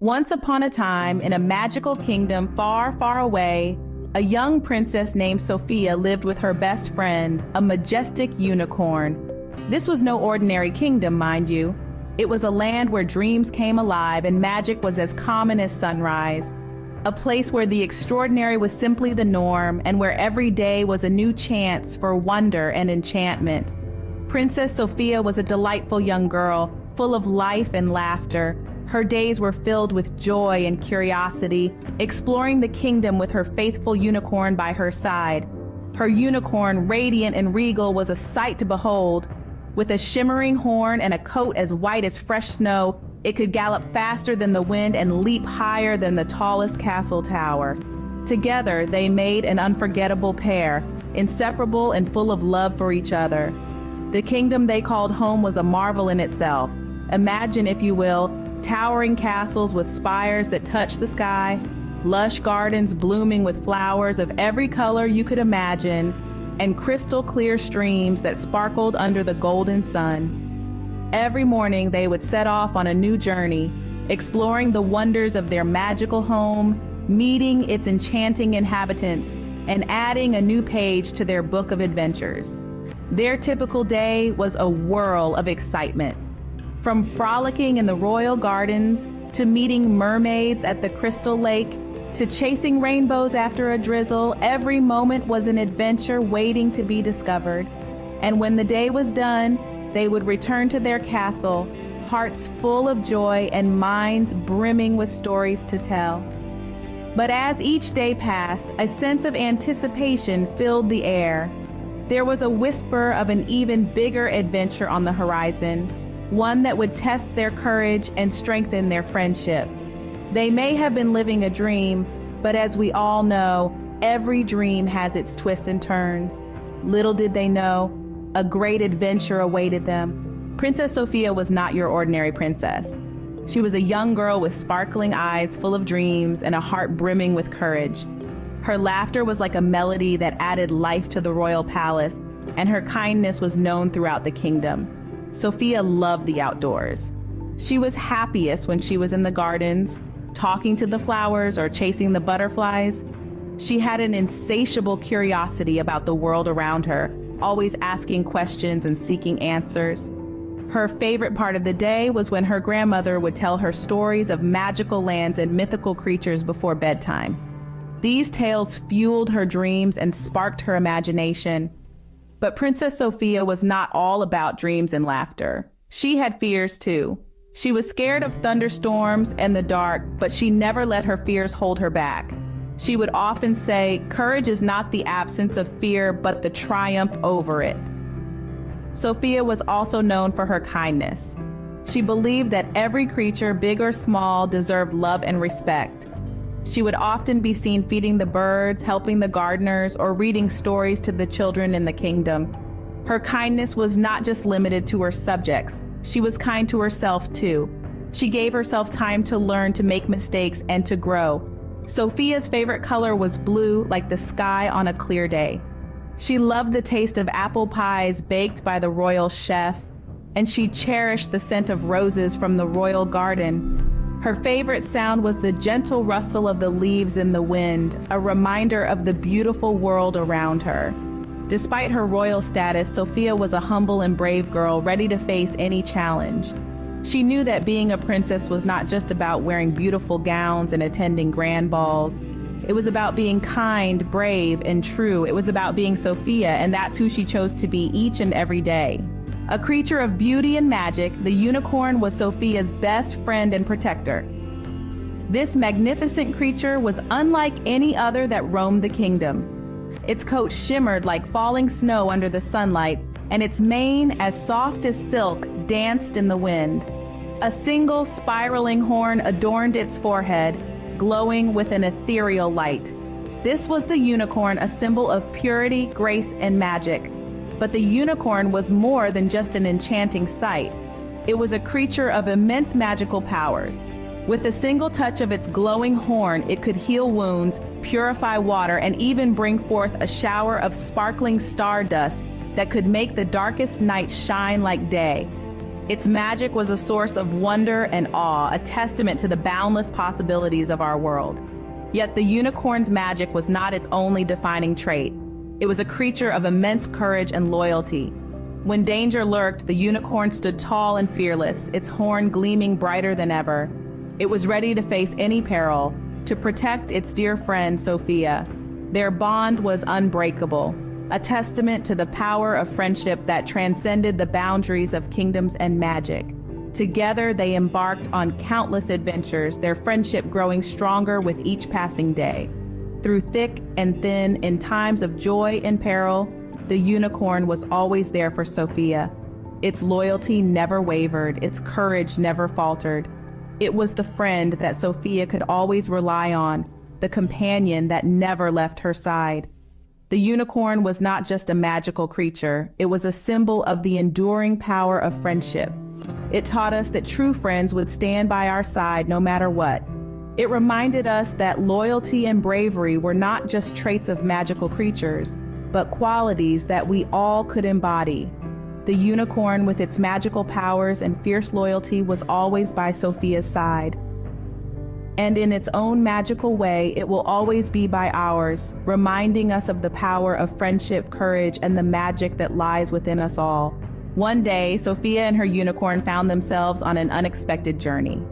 Once upon a time, in a magical kingdom far, far away, a young princess named Sofia lived with her best friend, a majestic unicorn. This was no ordinary kingdom, mind you. It was a land where dreams came alive and magic was as common as sunrise. A place where the extraordinary was simply the norm and where every day was a new chance for wonder and enchantment. Princess Sofia was a delightful young girl, full of life and laughter. Her days were filled with joy and curiosity, exploring the kingdom with her faithful unicorn by her side. Her unicorn, radiant and regal, was a sight to behold. With a shimmering horn and a coat as white as fresh snow, it could gallop faster than the wind and leap higher than the tallest castle tower. Together, they made an unforgettable pair, inseparable and full of love for each other. The kingdom they called home was a marvel in itself. Imagine, if you will, towering castles with spires that touch the sky, lush gardens blooming with flowers of every color you could imagine, and crystal clear streams that sparkled under the golden sun. Every morning they would set off on a new journey, exploring the wonders of their magical home, meeting its enchanting inhabitants, and adding a new page to their book of adventures. Their typical day was a whirl of excitement. From frolicking in the royal gardens, to meeting mermaids at the crystal lake, to chasing rainbows after a drizzle, every moment was an adventure waiting to be discovered. And when the day was done, they would return to their castle, hearts full of joy and minds brimming with stories to tell. But as each day passed, a sense of anticipation filled the air. There was a whisper of an even bigger adventure on the horizon, one that would test their courage and strengthen their friendship. They may have been living a dream, but as we all know, every dream has its twists and turns. Little did they know, a great adventure awaited them. Princess Sofia was not your ordinary princess. She was a young girl with sparkling eyes full of dreams and a heart brimming with courage. Her laughter was like a melody that added life to the royal palace, and her kindness was known throughout the kingdom. Sofia loved the outdoors. She was happiest when she was in the gardens, talking to the flowers or chasing the butterflies. She had an insatiable curiosity about the world around her, always asking questions and seeking answers. Her favorite part of the day was when her grandmother would tell her stories of magical lands and mythical creatures before bedtime. These tales fueled her dreams and sparked her imagination. But Princess Sofia was not all about dreams and laughter. She had fears too. She was scared of thunderstorms and the dark, but she never let her fears hold her back. She would often say, "Courage is not the absence of fear, but the triumph over it." Sofia was also known for her kindness. She believed that every creature, big or small, deserved love and respect. She would often be seen feeding the birds, helping the gardeners, or reading stories to the children in the kingdom. Her kindness was not just limited to her subjects. She was kind to herself too. She gave herself time to learn, to make mistakes, and to grow. Sofia's favorite color was blue, like the sky on a clear day. She loved the taste of apple pies baked by the royal chef, and she cherished the scent of roses from the royal garden. Her favorite sound was the gentle rustle of the leaves in the wind, a reminder of the beautiful world around her. Despite her royal status, Sofia was a humble and brave girl, ready to face any challenge. She knew that being a princess was not just about wearing beautiful gowns and attending grand balls. It was about being kind, brave, and true. It was about being Sofia, and that's who she chose to be each and every day. A creature of beauty and magic, the unicorn was Sofia's best friend and protector. This magnificent creature was unlike any other that roamed the kingdom. Its coat shimmered like falling snow under the sunlight, and its mane, as soft as silk, danced in the wind. A single spiraling horn adorned its forehead, glowing with an ethereal light. This was the unicorn, a symbol of purity, grace, and magic. But the unicorn was more than just an enchanting sight. It was a creature of immense magical powers. With a single touch of its glowing horn, it could heal wounds, purify water, and even bring forth a shower of sparkling stardust that could make the darkest night shine like day. Its magic was a source of wonder and awe, a testament to the boundless possibilities of our world. Yet the unicorn's magic was not its only defining trait. It was a creature of immense courage and loyalty. When danger lurked, the unicorn stood tall and fearless, its horn gleaming brighter than ever. It was ready to face any peril, to protect its dear friend, Sofia. Their bond was unbreakable, a testament to the power of friendship that transcended the boundaries of kingdoms and magic. Together, they embarked on countless adventures, their friendship growing stronger with each passing day. Through thick and thin, in times of joy and peril, the unicorn was always there for Sofia. Its loyalty never wavered, its courage never faltered. It was the friend that Sofia could always rely on, the companion that never left her side. The unicorn was not just a magical creature, it was a symbol of the enduring power of friendship. It taught us that true friends would stand by our side no matter what. It reminded us that loyalty and bravery were not just traits of magical creatures, but qualities that we all could embody. The unicorn, with its magical powers and fierce loyalty, was always by Sofia's side. And in its own magical way, it will always be by ours, reminding us of the power of friendship, courage, and the magic that lies within us all. One day, Sofia and her unicorn found themselves on an unexpected journey.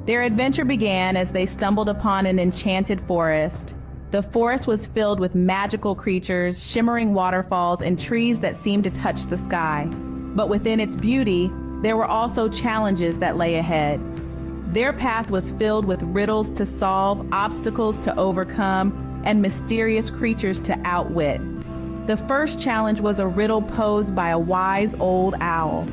Their adventure began as they stumbled upon an enchanted forest. The forest was filled with magical creatures, shimmering waterfalls, and trees that seemed to touch the sky. But within its beauty, there were also challenges that lay ahead. Their path was filled with riddles to solve, obstacles to overcome, and mysterious creatures to outwit. The first challenge was a riddle posed by a wise old owl.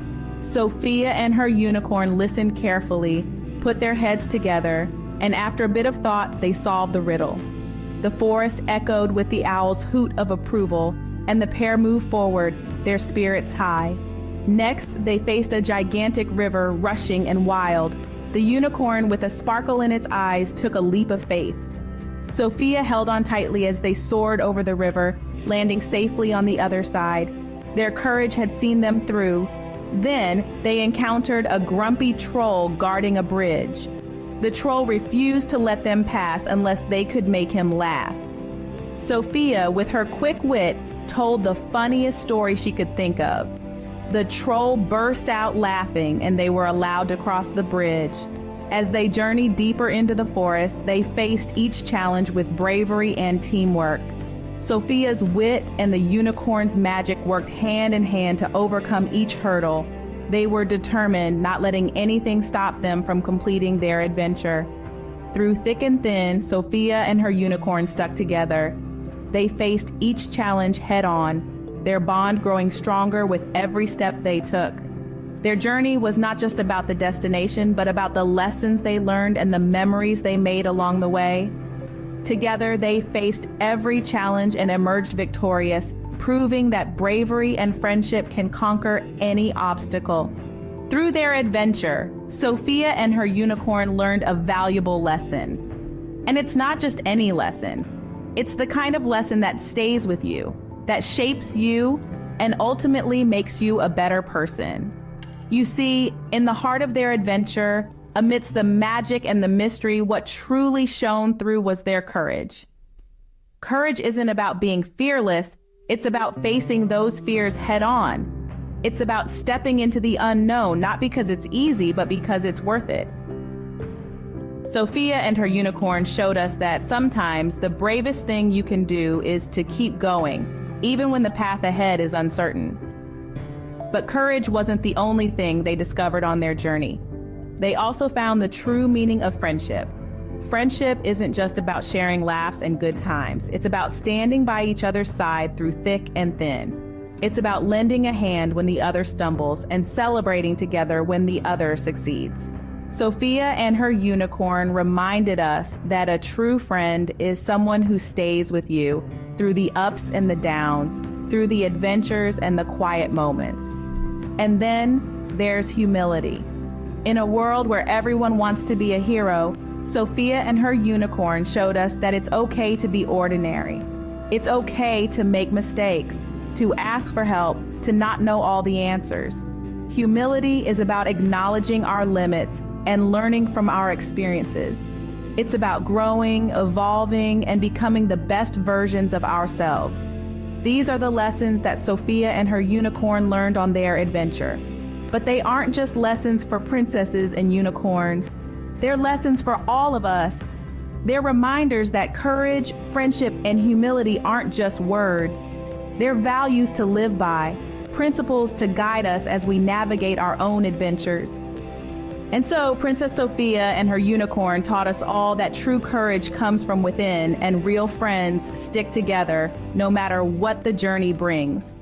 Sofia and her unicorn listened carefully, put their heads together, and after a bit of thought, they solved the riddle. The forest echoed with the owl's hoot of approval, and the pair moved forward, their spirits high. Next, they faced a gigantic river, rushing and wild. The unicorn, with a sparkle in its eyes, took a leap of faith. Sofia held on tightly as they soared over the river, landing safely on the other side. Their courage had seen them through. Then, they encountered a grumpy troll guarding a bridge. The troll refused to let them pass unless they could make him laugh. Sofia, with her quick wit, told the funniest story she could think of. The troll burst out laughing, and they were allowed to cross the bridge. As they journeyed deeper into the forest, they faced each challenge with bravery and teamwork. Sofia's wit and the unicorn's magic worked hand in hand to overcome each hurdle. They were determined, not letting anything stop them from completing their adventure. Through thick and thin, Sofia and her unicorn stuck together. They faced each challenge head-on, their bond growing stronger with every step they took. Their journey was not just about the destination, but about the lessons they learned and the memories they made along the way. Together, they faced every challenge and emerged victorious, proving that bravery and friendship can conquer any obstacle. Through their adventure, Sofia and her unicorn learned a valuable lesson. And it's not just any lesson. It's the kind of lesson that stays with you, that shapes you, and ultimately makes you a better person. You see, in the heart of their adventure, amidst the magic and the mystery, what truly shone through was their courage. Courage isn't about being fearless, it's about facing those fears head on. It's about stepping into the unknown, not because it's easy, but because it's worth it. Sofia and her unicorn showed us that sometimes the bravest thing you can do is to keep going, even when the path ahead is uncertain. But courage wasn't the only thing they discovered on their journey. They also found the true meaning of friendship. Friendship isn't just about sharing laughs and good times. It's about standing by each other's side through thick and thin. It's about lending a hand when the other stumbles and celebrating together when the other succeeds. Sofia and her unicorn reminded us that a true friend is someone who stays with you through the ups and the downs, through the adventures and the quiet moments. And then there's humility. In a world where everyone wants to be a hero, Sofia and her unicorn showed us that it's okay to be ordinary. It's okay to make mistakes, to ask for help, to not know all the answers. Humility is about acknowledging our limits and learning from our experiences. It's about growing, evolving, and becoming the best versions of ourselves. These are the lessons that Sofia and her unicorn learned on their adventure. But they aren't just lessons for princesses and unicorns. They're lessons for all of us. They're reminders that courage, friendship, and humility aren't just words. They're values to live by, principles to guide us as we navigate our own adventures. And so, Princess Sofia and her unicorn taught us all that true courage comes from within and real friends stick together no matter what the journey brings.